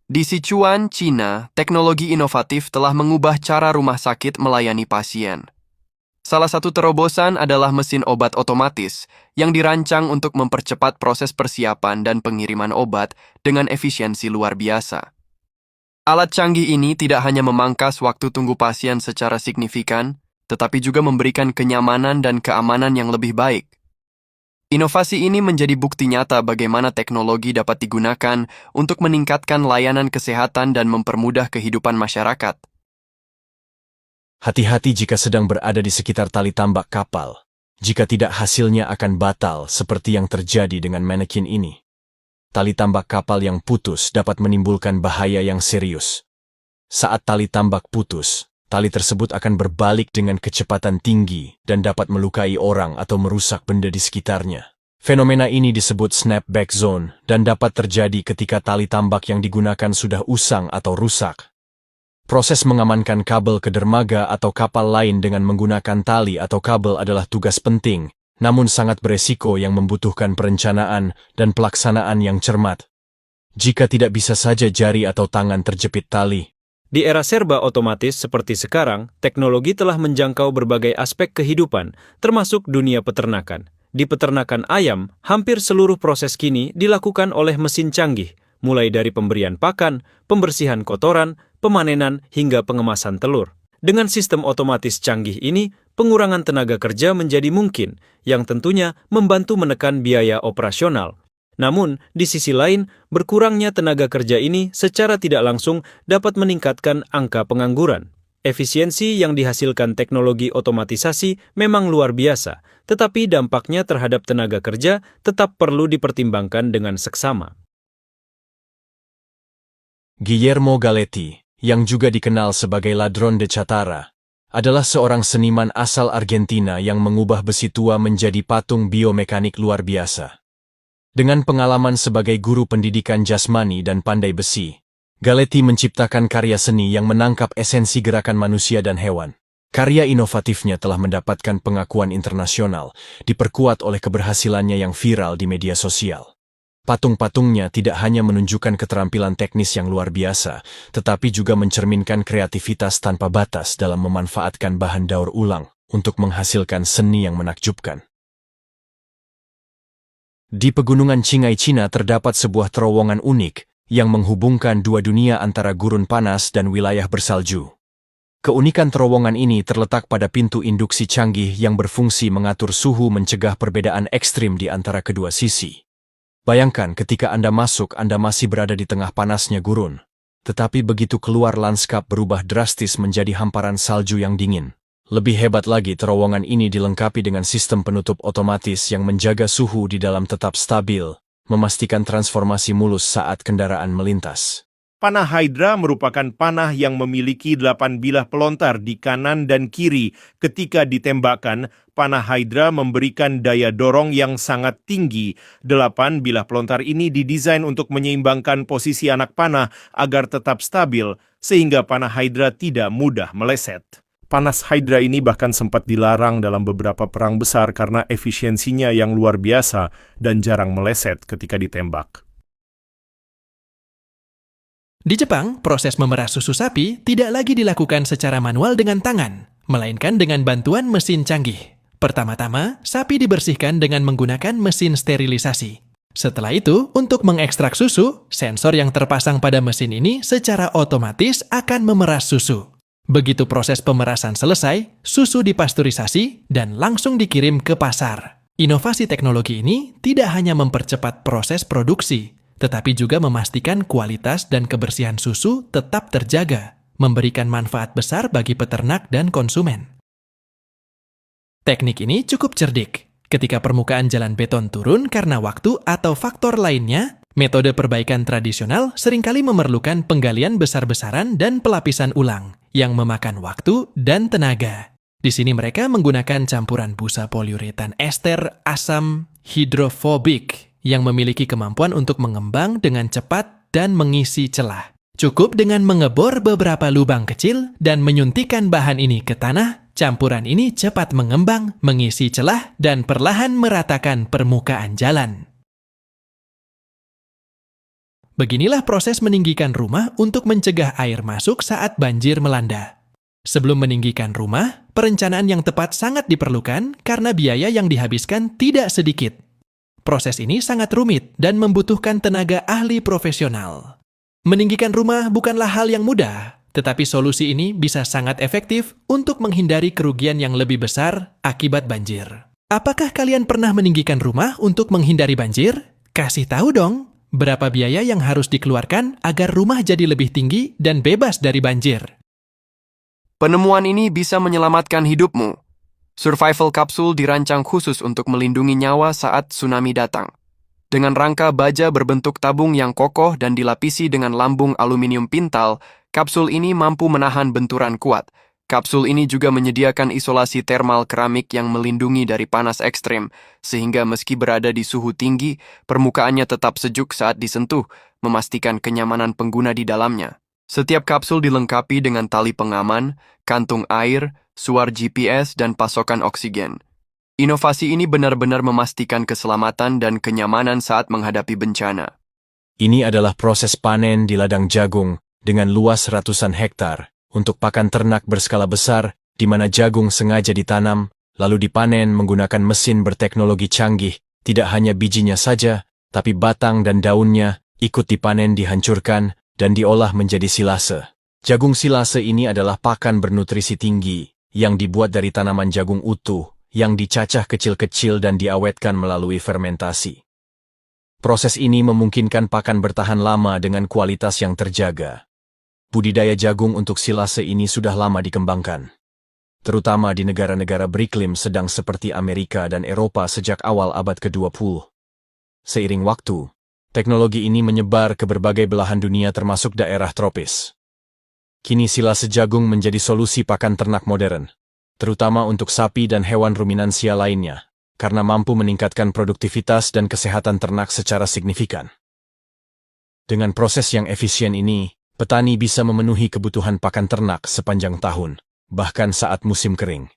Di Sichuan, China, teknologi inovatif telah mengubah cara rumah sakit melayani pasien. Salah satu terobosan adalah mesin obat otomatis yang dirancang untuk mempercepat proses persiapan dan pengiriman obat dengan efisiensi luar biasa. Alat canggih ini tidak hanya memangkas waktu tunggu pasien secara signifikan, tetapi juga memberikan kenyamanan dan keamanan yang lebih baik. Inovasi ini menjadi bukti nyata bagaimana teknologi dapat digunakan untuk meningkatkan layanan kesehatan dan mempermudah kehidupan masyarakat. Hati-hati jika sedang berada di sekitar tali tambak kapal. Jika tidak, hasilnya akan batal seperti yang terjadi dengan manekin ini. Tali tambak kapal yang putus dapat menimbulkan bahaya yang serius. Saat tali tambak putus, tali tersebut akan berbalik dengan kecepatan tinggi dan dapat melukai orang atau merusak benda di sekitarnya. Fenomena ini disebut snapback zone dan dapat terjadi ketika tali tambak yang digunakan sudah usang atau rusak. Proses mengamankan kabel ke dermaga atau kapal lain dengan menggunakan tali atau kabel adalah tugas penting, namun sangat beresiko yang membutuhkan perencanaan dan pelaksanaan yang cermat. Jika tidak, bisa saja jari atau tangan terjepit tali. Di era serba otomatis seperti sekarang, teknologi telah menjangkau berbagai aspek kehidupan, termasuk dunia peternakan. Di peternakan ayam, hampir seluruh proses kini dilakukan oleh mesin canggih, mulai dari pemberian pakan, pembersihan kotoran, pemanenan, hingga pengemasan telur. Dengan sistem otomatis canggih ini, pengurangan tenaga kerja menjadi mungkin, yang tentunya membantu menekan biaya operasional. Namun, di sisi lain, berkurangnya tenaga kerja ini secara tidak langsung dapat meningkatkan angka pengangguran. Efisiensi yang dihasilkan teknologi otomatisasi memang luar biasa, tetapi dampaknya terhadap tenaga kerja tetap perlu dipertimbangkan dengan seksama. Guillermo Galetti, yang juga dikenal sebagai Ladrón de Chatarra, adalah seorang seniman asal Argentina yang mengubah besi tua menjadi patung biomekanik luar biasa. Dengan pengalaman sebagai guru pendidikan jasmani dan pandai besi, Galetti menciptakan karya seni yang menangkap esensi gerakan manusia dan hewan. Karya inovatifnya telah mendapatkan pengakuan internasional, diperkuat oleh keberhasilannya yang viral di media sosial. Patung-patungnya tidak hanya menunjukkan keterampilan teknis yang luar biasa, tetapi juga mencerminkan kreativitas tanpa batas dalam memanfaatkan bahan daur ulang untuk menghasilkan seni yang menakjubkan. Di pegunungan Qinghai, Cina terdapat sebuah terowongan unik yang menghubungkan dua dunia antara gurun panas dan wilayah bersalju. Keunikan terowongan ini terletak pada pintu induksi canggih yang berfungsi mengatur suhu, mencegah perbedaan ekstrim di antara kedua sisi. Bayangkan ketika Anda masuk, Anda masih berada di tengah panasnya gurun. Tetapi begitu keluar, lanskap berubah drastis menjadi hamparan salju yang dingin. Lebih hebat lagi, terowongan ini dilengkapi dengan sistem penutup otomatis yang menjaga suhu di dalam tetap stabil, memastikan transformasi mulus saat kendaraan melintas. Panah Hydra merupakan panah yang memiliki 8 bilah pelontar di kanan dan kiri. Ketika ditembakkan, panah Hydra memberikan daya dorong yang sangat tinggi. 8 bilah pelontar ini didesain untuk menyeimbangkan posisi anak panah agar tetap stabil, sehingga panah Hydra tidak mudah meleset. Panas Hydra ini bahkan sempat dilarang dalam beberapa perang besar karena efisiensinya yang luar biasa dan jarang meleset ketika ditembak. Di Jepang, proses memerah susu sapi tidak lagi dilakukan secara manual dengan tangan, melainkan dengan bantuan mesin canggih. Pertama-tama, sapi dibersihkan dengan menggunakan mesin sterilisasi. Setelah itu, untuk mengekstrak susu, sensor yang terpasang pada mesin ini secara otomatis akan memeras susu. Begitu proses pemerasan selesai, susu dipasteurisasi dan langsung dikirim ke pasar. Inovasi teknologi ini tidak hanya mempercepat proses produksi, tetapi juga memastikan kualitas dan kebersihan susu tetap terjaga, memberikan manfaat besar bagi peternak dan konsumen. Teknik ini cukup cerdik. Ketika permukaan jalan beton turun karena waktu atau faktor lainnya, metode perbaikan tradisional seringkali memerlukan penggalian besar-besaran dan pelapisan ulang, yang memakan waktu dan tenaga. Di sini mereka menggunakan campuran busa poliuretan ester asam hidrofobik yang memiliki kemampuan untuk mengembang dengan cepat dan mengisi celah. Cukup dengan mengebor beberapa lubang kecil dan menyuntikkan bahan ini ke tanah, campuran ini cepat mengembang, mengisi celah, dan perlahan meratakan permukaan jalan. Beginilah proses meninggikan rumah untuk mencegah air masuk saat banjir melanda. Sebelum meninggikan rumah, perencanaan yang tepat sangat diperlukan karena biaya yang dihabiskan tidak sedikit. Proses ini sangat rumit dan membutuhkan tenaga ahli profesional. Meninggikan rumah bukanlah hal yang mudah, tetapi solusi ini bisa sangat efektif untuk menghindari kerugian yang lebih besar akibat banjir. Apakah kalian pernah meninggikan rumah untuk menghindari banjir? Kasih tahu dong, berapa biaya yang harus dikeluarkan agar rumah jadi lebih tinggi dan bebas dari banjir? Penemuan ini bisa menyelamatkan hidupmu. Survival kapsul dirancang khusus untuk melindungi nyawa saat tsunami datang. Dengan rangka baja berbentuk tabung yang kokoh dan dilapisi dengan lambung aluminium pintal, kapsul ini mampu menahan benturan kuat. Kapsul ini juga menyediakan isolasi termal keramik yang melindungi dari panas ekstrem, sehingga meski berada di suhu tinggi, permukaannya tetap sejuk saat disentuh, memastikan kenyamanan pengguna di dalamnya. Setiap kapsul dilengkapi dengan tali pengaman, kantung air, suar GPS, dan pasokan oksigen. Inovasi ini benar-benar memastikan keselamatan dan kenyamanan saat menghadapi bencana. Ini adalah proses panen di ladang jagung dengan luas ratusan hektar untuk pakan ternak berskala besar di mana jagung sengaja ditanam, lalu dipanen menggunakan mesin berteknologi canggih. Tidak hanya bijinya saja, tapi batang dan daunnya ikut dipanen, dihancurkan, dan diolah menjadi silase. Jagung silase ini adalah pakan bernutrisi tinggi yang dibuat dari tanaman jagung utuh yang dicacah kecil-kecil dan diawetkan melalui fermentasi. Proses ini memungkinkan pakan bertahan lama dengan kualitas yang terjaga. Budidaya jagung untuk silase ini sudah lama dikembangkan, terutama di negara-negara beriklim sedang seperti Amerika dan Eropa sejak awal abad ke-20. Seiring waktu, teknologi ini menyebar ke berbagai belahan dunia termasuk daerah tropis. Kini silase jagung menjadi solusi pakan ternak modern, terutama untuk sapi dan hewan ruminansia lainnya, karena mampu meningkatkan produktivitas dan kesehatan ternak secara signifikan. Dengan proses yang efisien ini, petani bisa memenuhi kebutuhan pakan ternak sepanjang tahun, bahkan saat musim kering.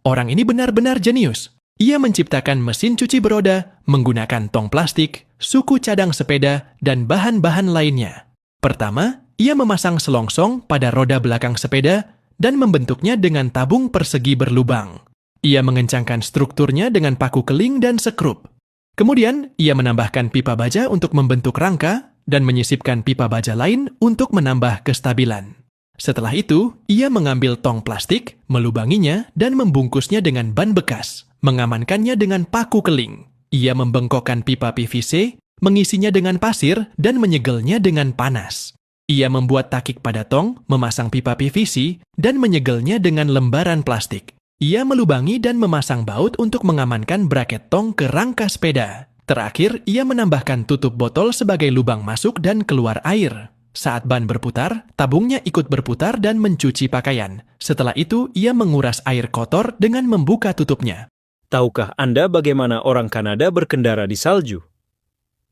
Orang ini benar-benar jenius. Ia menciptakan mesin cuci beroda menggunakan tong plastik, suku cadang sepeda, dan bahan-bahan lainnya. Pertama, ia memasang selongsong pada roda belakang sepeda dan membentuknya dengan tabung persegi berlubang. Ia mengencangkan strukturnya dengan paku keling dan sekrup. Kemudian, ia menambahkan pipa baja untuk membentuk rangka dan menyisipkan pipa baja lain untuk menambah kestabilan. Setelah itu, ia mengambil tong plastik, melubanginya, dan membungkusnya dengan ban bekas, mengamankannya dengan paku keling. Ia membengkokkan pipa PVC, mengisinya dengan pasir, dan menyegelnya dengan panas. Ia membuat takik pada tong, memasang pipa PVC, dan menyegelnya dengan lembaran plastik. Ia melubangi dan memasang baut untuk mengamankan braket tong ke rangka sepeda. Terakhir, ia menambahkan tutup botol sebagai lubang masuk dan keluar air. Saat ban berputar, tabungnya ikut berputar dan mencuci pakaian. Setelah itu, ia menguras air kotor dengan membuka tutupnya. Tahukah Anda bagaimana orang Kanada berkendara di salju?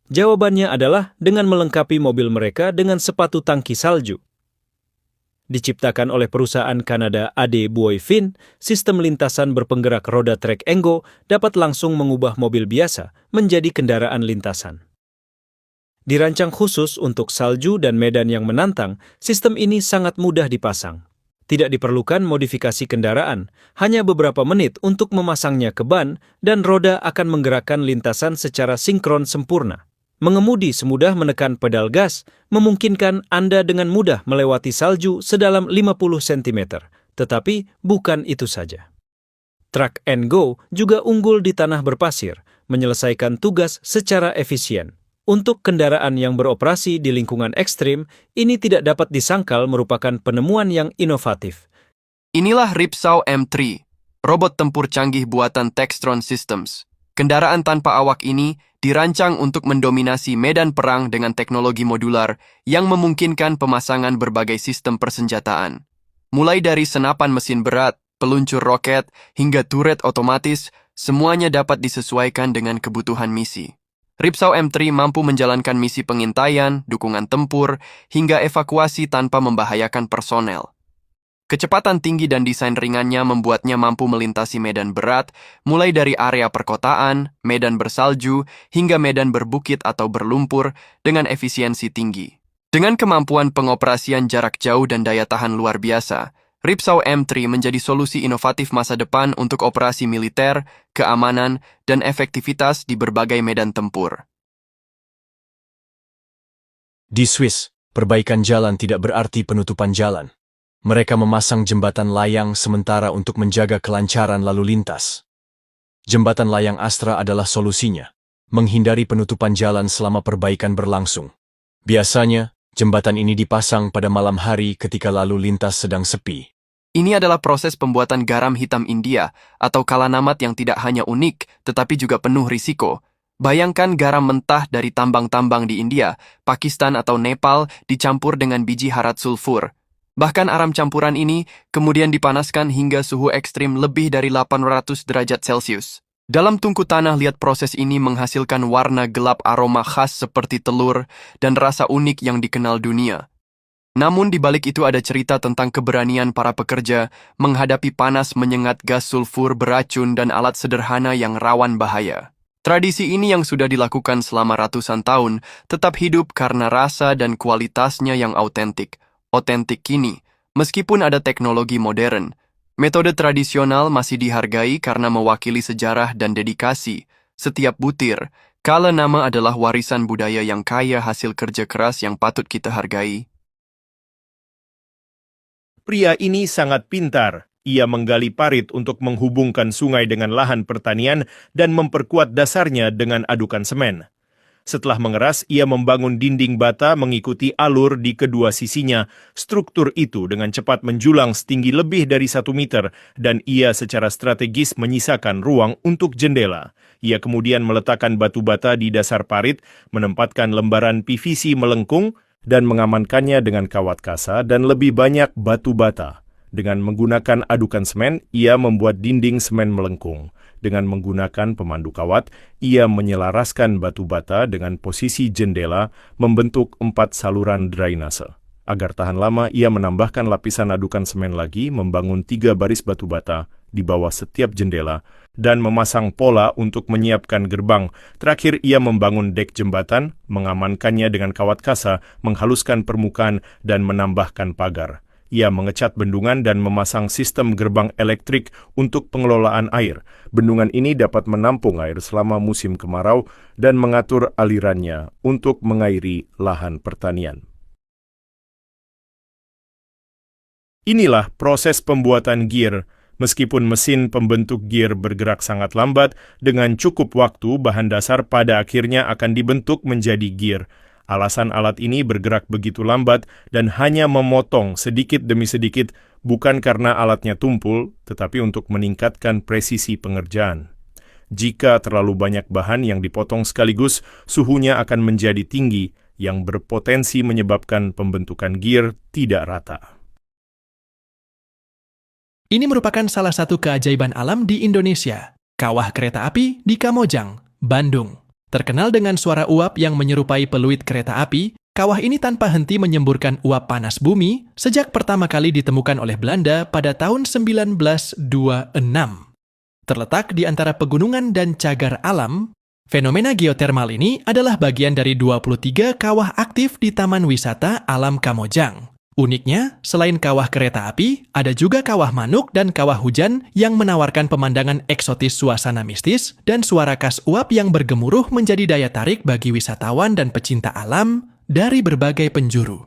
Jawabannya adalah dengan melengkapi mobil mereka dengan sepatu tangki salju. Diciptakan oleh perusahaan Kanada AD Boivin, sistem lintasan berpenggerak roda trek Engo dapat langsung mengubah mobil biasa menjadi kendaraan lintasan. Dirancang khusus untuk salju dan medan yang menantang, sistem ini sangat mudah dipasang. Tidak diperlukan modifikasi kendaraan, hanya beberapa menit untuk memasangnya ke ban dan roda akan menggerakkan lintasan secara sinkron sempurna. Mengemudi semudah menekan pedal gas, memungkinkan Anda dengan mudah melewati salju sedalam 50 cm. Tetapi bukan itu saja. Truck and Go juga unggul di tanah berpasir, menyelesaikan tugas secara efisien. Untuk kendaraan yang beroperasi di lingkungan ekstrim, ini tidak dapat disangkal merupakan penemuan yang inovatif. Inilah Ripsaw M3, robot tempur canggih buatan Textron Systems. Kendaraan tanpa awak ini dirancang untuk mendominasi medan perang dengan teknologi modular yang memungkinkan pemasangan berbagai sistem persenjataan. Mulai dari senapan mesin berat, peluncur roket, hingga turret otomatis, semuanya dapat disesuaikan dengan kebutuhan misi. Ripsaw M3 mampu menjalankan misi pengintaian, dukungan tempur, hingga evakuasi tanpa membahayakan personel. Kecepatan tinggi dan desain ringannya membuatnya mampu melintasi medan berat, mulai dari area perkotaan, medan bersalju, hingga medan berbukit atau berlumpur dengan efisiensi tinggi. Dengan kemampuan pengoperasian jarak jauh dan daya tahan luar biasa, Ripsaw M3 menjadi solusi inovatif masa depan untuk operasi militer, keamanan, dan efektivitas di berbagai medan tempur. Di Swiss, perbaikan jalan tidak berarti penutupan jalan. Mereka memasang jembatan layang sementara untuk menjaga kelancaran lalu lintas. Jembatan layang Astra adalah solusinya, menghindari penutupan jalan selama perbaikan berlangsung. Biasanya, jembatan ini dipasang pada malam hari ketika lalu lintas sedang sepi. Ini adalah proses pembuatan garam hitam India atau kalanamat yang tidak hanya unik, tetapi juga penuh risiko. Bayangkan garam mentah dari tambang-tambang di India, Pakistan atau Nepal dicampur dengan biji harat sulfur. Bahkan aram campuran ini kemudian dipanaskan hingga suhu ekstrim lebih dari 800 derajat Celcius. Dalam tungku tanah, lihat proses ini menghasilkan warna gelap aroma khas seperti telur dan rasa unik yang dikenal dunia. Namun di balik itu ada cerita tentang keberanian para pekerja menghadapi panas menyengat gas sulfur beracun dan alat sederhana yang rawan bahaya. Tradisi ini yang sudah dilakukan selama ratusan tahun tetap hidup karena rasa dan kualitasnya yang otentik kini, meskipun ada teknologi modern. Metode tradisional masih dihargai karena mewakili sejarah dan dedikasi. Setiap butir, kala nama adalah warisan budaya yang kaya hasil kerja keras yang patut kita hargai. Pria ini sangat pintar. Ia menggali parit untuk menghubungkan sungai dengan lahan pertanian dan memperkuat dasarnya dengan adukan semen. Setelah mengeras, ia membangun dinding bata mengikuti alur di kedua sisinya. Struktur itu dengan cepat menjulang setinggi lebih dari 1 meter dan ia secara strategis menyisakan ruang untuk jendela. Ia kemudian meletakkan batu bata di dasar parit, menempatkan lembaran PVC melengkung dan mengamankannya dengan kawat kasa dan lebih banyak batu bata. Dengan menggunakan adukan semen, ia membuat dinding semen melengkung. Dengan menggunakan pemandu kawat, ia menyelaraskan batu bata dengan posisi jendela membentuk 4 saluran drainase. Agar tahan lama, ia menambahkan lapisan adukan semen lagi, membangun 3 baris batu bata di bawah setiap jendela, dan memasang pola untuk menyiapkan gerbang. Terakhir, ia membangun dek jembatan, mengamankannya dengan kawat kasa, menghaluskan permukaan, dan menambahkan pagar. Ia mengecat bendungan dan memasang sistem gerbang elektrik untuk pengelolaan air. Bendungan ini dapat menampung air selama musim kemarau dan mengatur alirannya untuk mengairi lahan pertanian. Inilah proses pembuatan gear. Meskipun mesin pembentuk gear bergerak sangat lambat, dengan cukup waktu bahan dasar pada akhirnya akan dibentuk menjadi gear. Alasan alat ini bergerak begitu lambat dan hanya memotong sedikit demi sedikit bukan karena alatnya tumpul, tetapi untuk meningkatkan presisi pengerjaan. Jika terlalu banyak bahan yang dipotong sekaligus, suhunya akan menjadi tinggi yang berpotensi menyebabkan pembentukan gear tidak rata. Ini merupakan salah satu keajaiban alam di Indonesia, kawah kereta api di Kamojang, Bandung. Terkenal dengan suara uap yang menyerupai peluit kereta api, kawah ini tanpa henti menyemburkan uap panas bumi sejak pertama kali ditemukan oleh Belanda pada tahun 1926. Terletak di antara pegunungan dan cagar alam, fenomena geotermal ini adalah bagian dari 23 kawah aktif di Taman Wisata Alam Kamojang. Uniknya, selain kawah kereta api, ada juga kawah manuk dan kawah hujan yang menawarkan pemandangan eksotis suasana mistis dan suara khas uap yang bergemuruh menjadi daya tarik bagi wisatawan dan pecinta alam dari berbagai penjuru.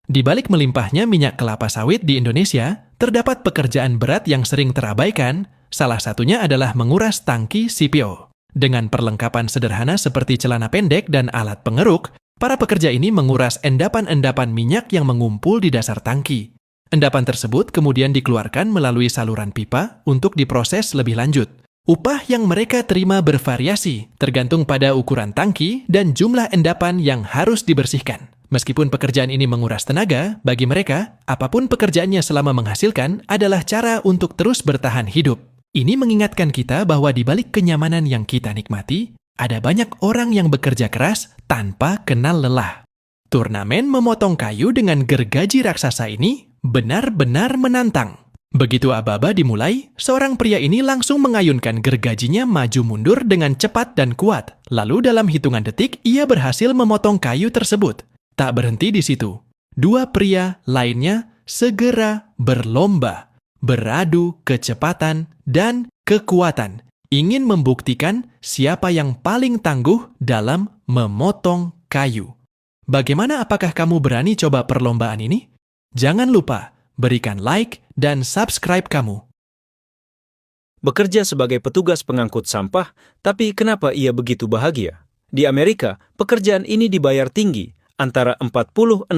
Di balik melimpahnya minyak kelapa sawit di Indonesia, terdapat pekerjaan berat yang sering terabaikan, salah satunya adalah menguras tangki CPO. Dengan perlengkapan sederhana seperti celana pendek dan alat pengeruk, para pekerja ini menguras endapan-endapan minyak yang mengumpul di dasar tangki. Endapan tersebut kemudian dikeluarkan melalui saluran pipa untuk diproses lebih lanjut. Upah yang mereka terima bervariasi, tergantung pada ukuran tangki dan jumlah endapan yang harus dibersihkan. Meskipun pekerjaan ini menguras tenaga, bagi mereka, apapun pekerjaannya selama menghasilkan adalah cara untuk terus bertahan hidup. Ini mengingatkan kita bahwa di balik kenyamanan yang kita nikmati, ada banyak orang yang bekerja keras tanpa kenal lelah. Turnamen memotong kayu dengan gergaji raksasa ini benar-benar menantang. Begitu aba-aba dimulai, seorang pria ini langsung mengayunkan gergajinya maju mundur dengan cepat dan kuat. Lalu dalam hitungan detik, ia berhasil memotong kayu tersebut. Tak berhenti di situ. Dua pria lainnya segera berlomba, beradu kecepatan dan kekuatan, ingin membuktikan siapa yang paling tangguh dalam memotong kayu. Bagaimana, apakah kamu berani coba perlombaan ini? Jangan lupa berikan like dan subscribe kamu. Bekerja sebagai petugas pengangkut sampah, tapi kenapa ia begitu bahagia? Di Amerika, pekerjaan ini dibayar tinggi, antara $46.500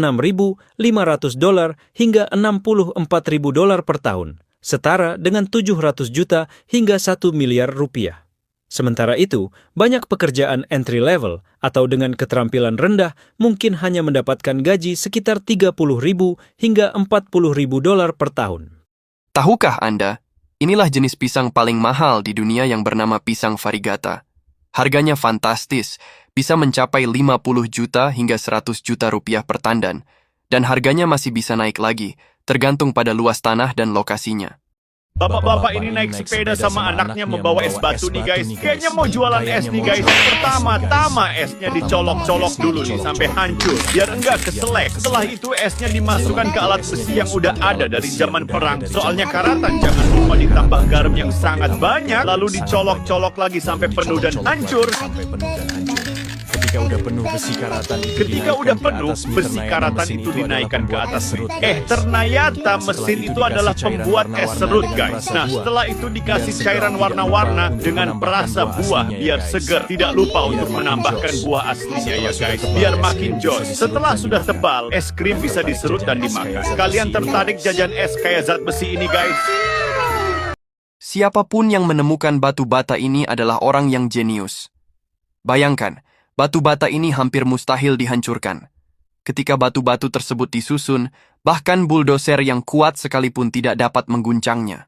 hingga $64.000 per tahun, setara dengan 700 juta hingga 1 miliar rupiah. Sementara itu, banyak pekerjaan entry level atau dengan keterampilan rendah mungkin hanya mendapatkan gaji sekitar $30.000 hingga $40.000 per tahun. Tahukah Anda, inilah jenis pisang paling mahal di dunia yang bernama pisang varigata. Harganya fantastis, bisa mencapai 50 juta hingga 100 juta rupiah per tandan, dan harganya masih bisa naik lagi, tergantung pada luas tanah dan lokasinya. Bapak-bapak ini naik sepeda sama anaknya membawa es batu nih guys. Kayaknya mau jualan es nih guys. Pertama-tama esnya dicolok-colok dulu nih sampai hancur, biar enggak keselek. Setelah itu esnya dimasukkan ke alat besi yang udah ada dari zaman perang. Soalnya karatan, jangan lupa ditambah garam yang sangat banyak. Lalu dicolok-colok lagi sampai penuh dan hancur. Ketika udah penuh besi karatan itu dinaikkan ke atas ring. Ternyata mesin itu adalah pembuat es serut guys. Nah, setelah itu dikasih cairan warna-warna dengan perasa buah biar seger. Tidak lupa untuk menambahkan buah aslinya ya guys, biar makin jos. Setelah sudah tebal, es krim bisa diserut dan dimakan. Kalian tertarik jajan es kayak zat besi ini guys? Siapapun yang menemukan batu bata ini adalah orang yang jenius. Bayangkan, batu bata ini hampir mustahil dihancurkan. Ketika batu-batu tersebut disusun, bahkan buldoser yang kuat sekalipun tidak dapat mengguncangnya.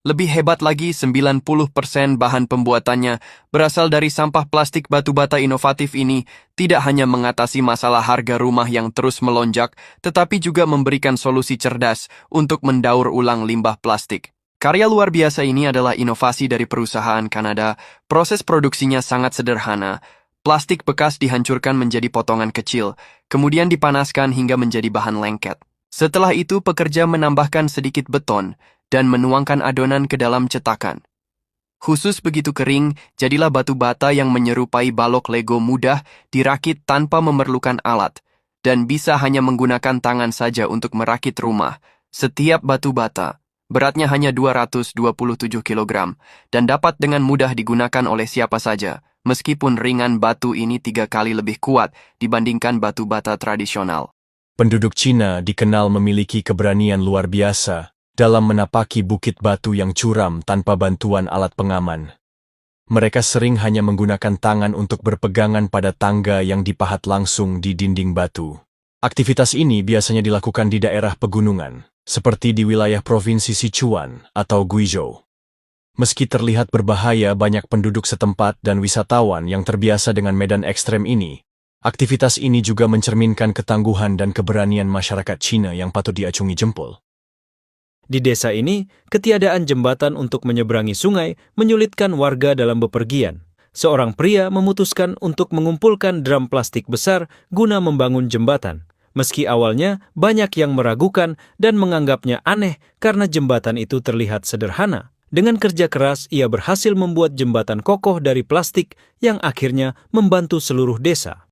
Lebih hebat lagi, 90% bahan pembuatannya berasal dari sampah plastik. Batu bata inovatif ini tidak hanya mengatasi masalah harga rumah yang terus melonjak, tetapi juga memberikan solusi cerdas untuk mendaur ulang limbah plastik. Karya luar biasa ini adalah inovasi dari perusahaan Kanada. Proses produksinya sangat sederhana. Plastik bekas dihancurkan menjadi potongan kecil, kemudian dipanaskan hingga menjadi bahan lengket. Setelah itu, pekerja menambahkan sedikit beton dan menuangkan adonan ke dalam cetakan. Khusus begitu kering, jadilah batu bata yang menyerupai balok Lego mudah dirakit tanpa memerlukan alat, dan bisa hanya menggunakan tangan saja untuk merakit rumah. Setiap batu bata beratnya hanya 227 kg dan dapat dengan mudah digunakan oleh siapa saja. Meskipun ringan, batu ini 3 kali lebih kuat dibandingkan batu bata tradisional. Penduduk Cina dikenal memiliki keberanian luar biasa dalam menapaki bukit batu yang curam tanpa bantuan alat pengaman. Mereka sering hanya menggunakan tangan untuk berpegangan pada tangga yang dipahat langsung di dinding batu. Aktivitas ini biasanya dilakukan di daerah pegunungan, seperti di wilayah Provinsi Sichuan atau Guizhou. Meski terlihat berbahaya, banyak penduduk setempat dan wisatawan yang terbiasa dengan medan ekstrem ini. Aktivitas ini juga mencerminkan ketangguhan dan keberanian masyarakat Cina yang patut diacungi jempol. Di desa ini, ketiadaan jembatan untuk menyeberangi sungai menyulitkan warga dalam bepergian. Seorang pria memutuskan untuk mengumpulkan drum plastik besar guna membangun jembatan. Meski awalnya banyak yang meragukan dan menganggapnya aneh karena jembatan itu terlihat sederhana. Dengan kerja keras, ia berhasil membuat jembatan kokoh dari plastik yang akhirnya membantu seluruh desa.